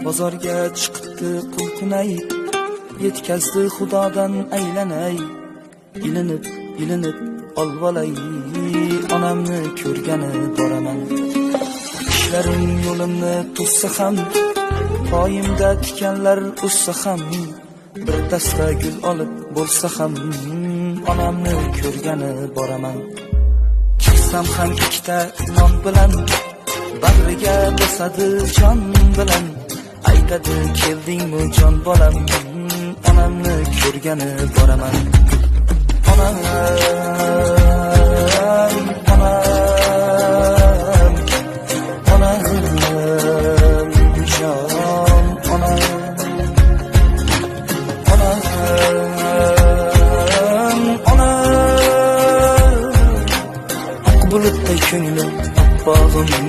Bozorga chiqibdi qul tunay, yetkazdi xudodan aylanay. Ilinib olvolay, onamni ko'rgani boraman. Ishlarim yo'limni to'ssa ham, poyimda tikanlar o'ssa ham, bir dasta gul olib bo'lsa ham, onamni ko'rgani boraman. Chiqsam ham ikkita non bilan, bag'riga bosadi jon bilan. Aytadi keldingmi jon bolam, onamni ko'rgani boraman. Onam, jon, onam, bulutday ko'nglim, oppog'im